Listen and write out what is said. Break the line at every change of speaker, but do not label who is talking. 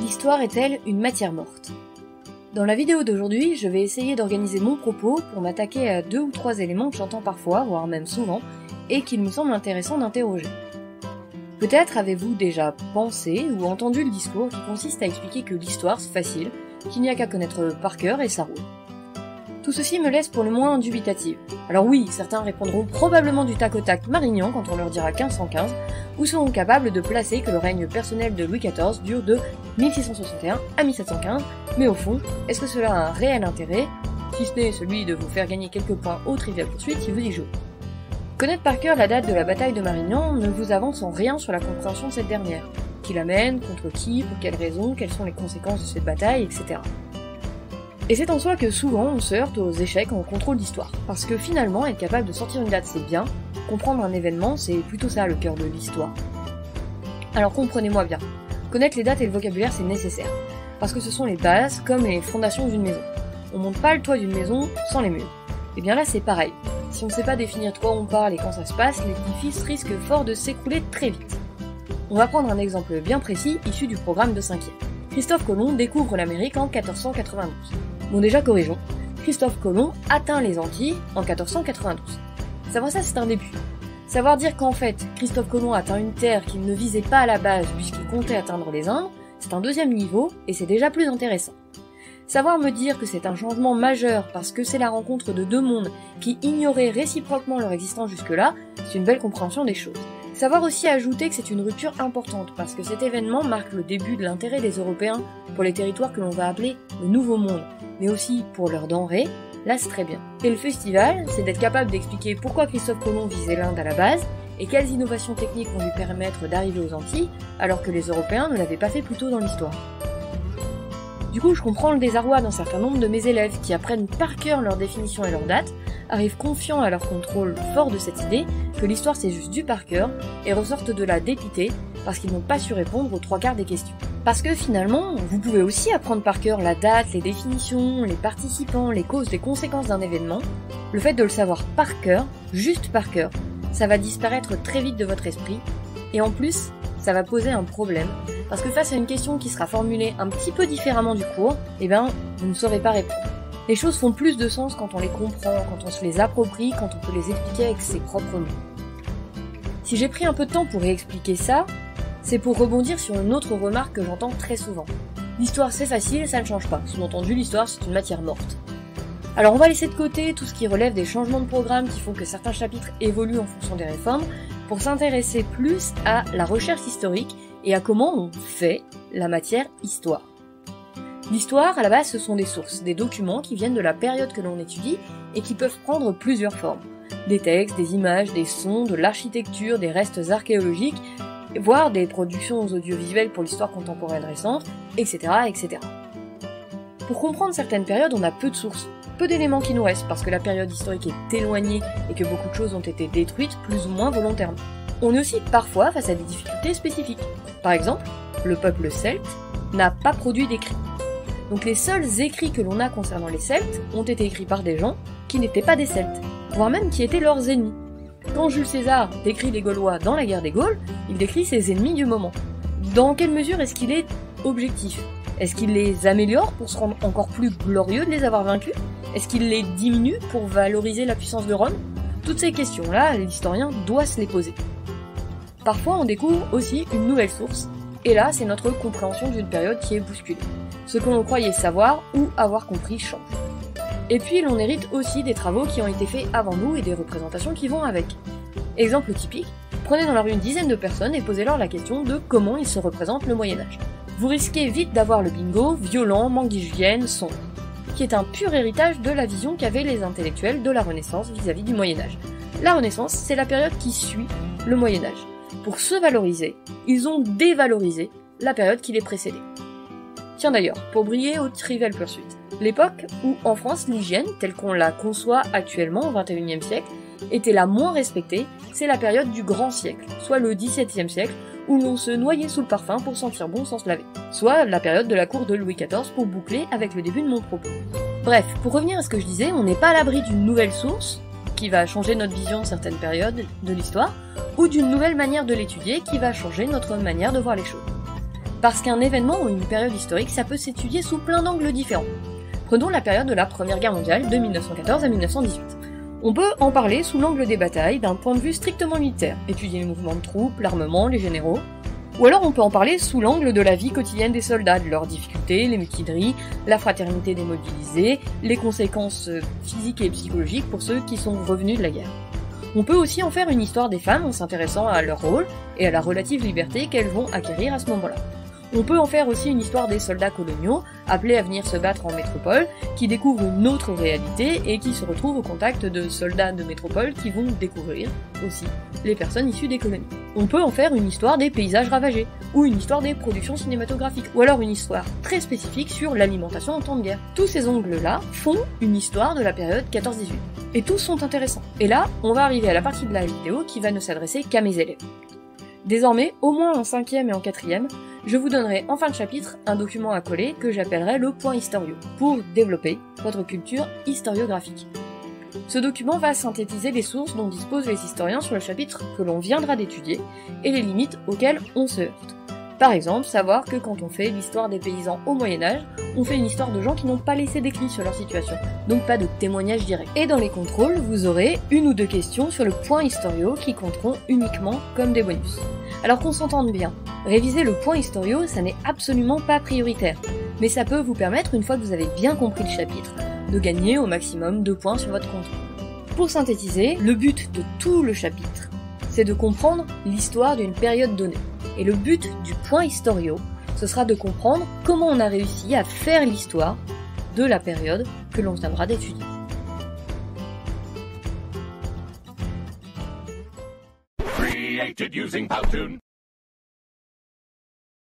L'histoire est-elle une matière morte? Dans la vidéo d'aujourd'hui, je vais essayer d'organiser mon propos pour m'attaquer à 2 ou 3 éléments que j'entends parfois, voire même souvent, et qu'il me semble intéressant d'interroger. Peut-être avez-vous déjà pensé ou entendu le discours qui consiste à expliquer que l'histoire c'est facile, qu'il n'y a qu'à connaître par cœur et ça roule. Tout ceci me laisse pour le moins dubitative. Alors oui, certains répondront probablement du tac au tac Marignan quand on leur dira 1515, ou seront capables de placer que le règne personnel de Louis XIV dure de 1661 à 1715, mais au fond, est-ce que cela a un réel intérêt, si ce n'est celui de vous faire gagner quelques points au Trivial Pursuit si vous y jouez. Connaître par cœur la date de la bataille de Marignan ne vous avance en rien sur la compréhension de cette dernière. Qui la mène, contre qui, pour quelles raisons, quelles sont les conséquences de cette bataille, etc. Et c'est en soi que souvent on se heurte aux échecs en contrôle d'histoire, parce que finalement être capable de sortir une date c'est bien, comprendre un événement c'est plutôt ça le cœur de l'histoire. Alors comprenez-moi bien, connaître les dates et le vocabulaire c'est nécessaire, parce que ce sont les bases comme les fondations d'une maison. On monte pas le toit d'une maison sans les murs. Et bien là c'est pareil, si on ne sait pas définir de quoi on parle et quand ça se passe, l'édifice risque fort de s'écrouler très vite. On va prendre un exemple bien précis issu du programme de 5e. Christophe Colomb découvre l'Amérique en 1492. Bon déjà corrigeons, Christophe Colomb atteint les Antilles en 1492. Savoir ça c'est un début. Savoir dire qu'en fait, Christophe Colomb atteint une terre qu'il ne visait pas à la base puisqu'il comptait atteindre les Indes, c'est un deuxième niveau et c'est déjà plus intéressant. Savoir me dire que c'est un changement majeur parce que c'est la rencontre de deux mondes qui ignoraient réciproquement leur existence jusque-là, c'est une belle compréhension des choses. Savoir aussi ajouter que c'est une rupture importante parce que cet événement marque le début de l'intérêt des Européens pour les territoires que l'on va appeler le Nouveau Monde, mais aussi pour leurs denrées, là c'est très bien. Et le festival, c'est d'être capable d'expliquer pourquoi Christophe Colomb visait l'Inde à la base et quelles innovations techniques vont lui permettre d'arriver aux Antilles alors que les Européens ne l'avaient pas fait plus tôt dans l'histoire. Du coup, je comprends le désarroi d'un certain nombre de mes élèves qui apprennent par cœur leur définition et leur date, arrivent confiants à leur contrôle fort de cette idée que l'histoire c'est juste du par cœur et ressortent de là dépités parce qu'ils n'ont pas su répondre aux 3/4 des questions. Parce que finalement, vous pouvez aussi apprendre par cœur la date, les définitions, les participants, les causes, les conséquences d'un événement. Le fait de le savoir par cœur, juste par cœur, ça va disparaître très vite de votre esprit et en plus, ça va poser un problème, parce que face à une question qui sera formulée un petit peu différemment du cours, vous ne saurez pas répondre. Les choses font plus de sens quand on les comprend, quand on se les approprie, quand on peut les expliquer avec ses propres mots. Si j'ai pris un peu de temps pour réexpliquer ça, c'est pour rebondir sur une autre remarque que j'entends très souvent. L'histoire c'est facile, ça ne change pas. Sous-entendu, l'histoire c'est une matière morte. Alors on va laisser de côté tout ce qui relève des changements de programme qui font que certains chapitres évoluent en fonction des réformes, pour s'intéresser plus à la recherche historique et à comment on fait la matière histoire. L'histoire, à la base, ce sont des sources, des documents qui viennent de la période que l'on étudie et qui peuvent prendre plusieurs formes. Des textes, des images, des sons, de l'architecture, des restes archéologiques, voire des productions audiovisuelles pour l'histoire contemporaine récente, etc., etc. Pour comprendre certaines périodes, on a peu de sources, peu d'éléments qui nous restent parce que la période historique est éloignée et que beaucoup de choses ont été détruites plus ou moins volontairement. On est aussi parfois face à des difficultés spécifiques. Par exemple, le peuple celte n'a pas produit d'écrits. Donc les seuls écrits que l'on a concernant les Celtes ont été écrits par des gens qui n'étaient pas des Celtes, voire même qui étaient leurs ennemis. Quand Jules César décrit les Gaulois dans la guerre des Gaules, il décrit ses ennemis du moment. Dans quelle mesure est-ce qu'il est objectif ? Est-ce qu'il les améliore pour se rendre encore plus glorieux de les avoir vaincus ? Est-ce qu'il les diminue pour valoriser la puissance de Rome ? Toutes ces questions-là, l'historien doit se les poser. Parfois, on découvre aussi une nouvelle source, et là, c'est notre compréhension d'une période qui est bousculée. Ce que l'on croyait savoir ou avoir compris change. Et puis, l'on hérite aussi des travaux qui ont été faits avant nous et des représentations qui vont avec. Exemple typique, prenez dans la rue une dizaine de personnes et posez-leur la question de comment ils se représentent le Moyen-Âge. Vous risquez vite d'avoir le bingo violent, manque d'hygiène, sombre, qui est un pur héritage de la vision qu'avaient les intellectuels de la Renaissance vis-à-vis du Moyen-Âge. La Renaissance, c'est la période qui suit le Moyen-Âge. Pour se valoriser, ils ont dévalorisé la période qui les précédait. Tiens d'ailleurs, pour briller au Trivial Pursuit, l'époque où en France l'hygiène, telle qu'on la conçoit actuellement au XXIe siècle, était la moins respectée, c'est la période du Grand Siècle, soit le XVIIe siècle, où l'on se noyait sous le parfum pour sentir bon sans se laver, soit la période de la cour de Louis XIV pour boucler avec le début de mon propos. Bref, pour revenir à ce que je disais, on n'est pas à l'abri d'une nouvelle source, qui va changer notre vision de certaines périodes de l'histoire, ou d'une nouvelle manière de l'étudier qui va changer notre manière de voir les choses. Parce qu'un événement ou une période historique, ça peut s'étudier sous plein d'angles différents. Prenons la période de la Première Guerre mondiale de 1914 à 1918. On peut en parler sous l'angle des batailles d'un point de vue strictement militaire, étudier les mouvements de troupes, l'armement, les généraux. Ou alors on peut en parler sous l'angle de la vie quotidienne des soldats, de leurs difficultés, les mutineries, la fraternité des mobilisés, les conséquences physiques et psychologiques pour ceux qui sont revenus de la guerre. On peut aussi en faire une histoire des femmes en s'intéressant à leur rôle et à la relative liberté qu'elles vont acquérir à ce moment-là. On peut en faire aussi une histoire des soldats coloniaux, appelés à venir se battre en métropole, qui découvrent une autre réalité et qui se retrouvent au contact de soldats de métropole qui vont découvrir aussi les personnes issues des colonies. On peut en faire une histoire des paysages ravagés, ou une histoire des productions cinématographiques, ou alors une histoire très spécifique sur l'alimentation en temps de guerre. Tous ces ongles-là font une histoire de la période 14-18. Et tous sont intéressants. Et là, on va arriver à la partie de la vidéo qui va ne s'adresser qu'à mes élèves. Désormais, au moins en 5e et en 4e, je vous donnerai en fin de chapitre un document à coller que j'appellerai le point historio, pour développer votre culture historiographique. Ce document va synthétiser les sources dont disposent les historiens sur le chapitre que l'on viendra d'étudier et les limites auxquelles on se heurte. Par exemple, savoir que quand on fait l'histoire des paysans au Moyen-Âge, on fait une histoire de gens qui n'ont pas laissé d'écrit sur leur situation, donc pas de témoignage direct. Et dans les contrôles, vous aurez une ou deux questions sur le point historio qui compteront uniquement comme des bonus. Alors qu'on s'entende bien, réviser le point historio, ça n'est absolument pas prioritaire, mais ça peut vous permettre, une fois que vous avez bien compris le chapitre, de gagner au maximum 2 points sur votre contrôle. Pour synthétiser, le but de tout le chapitre, c'est de comprendre l'histoire d'une période donnée. Et le but du point historio, ce sera de comprendre comment on a réussi à faire l'histoire de la période que l'on viendra d'étudier.
Created using Powtoon.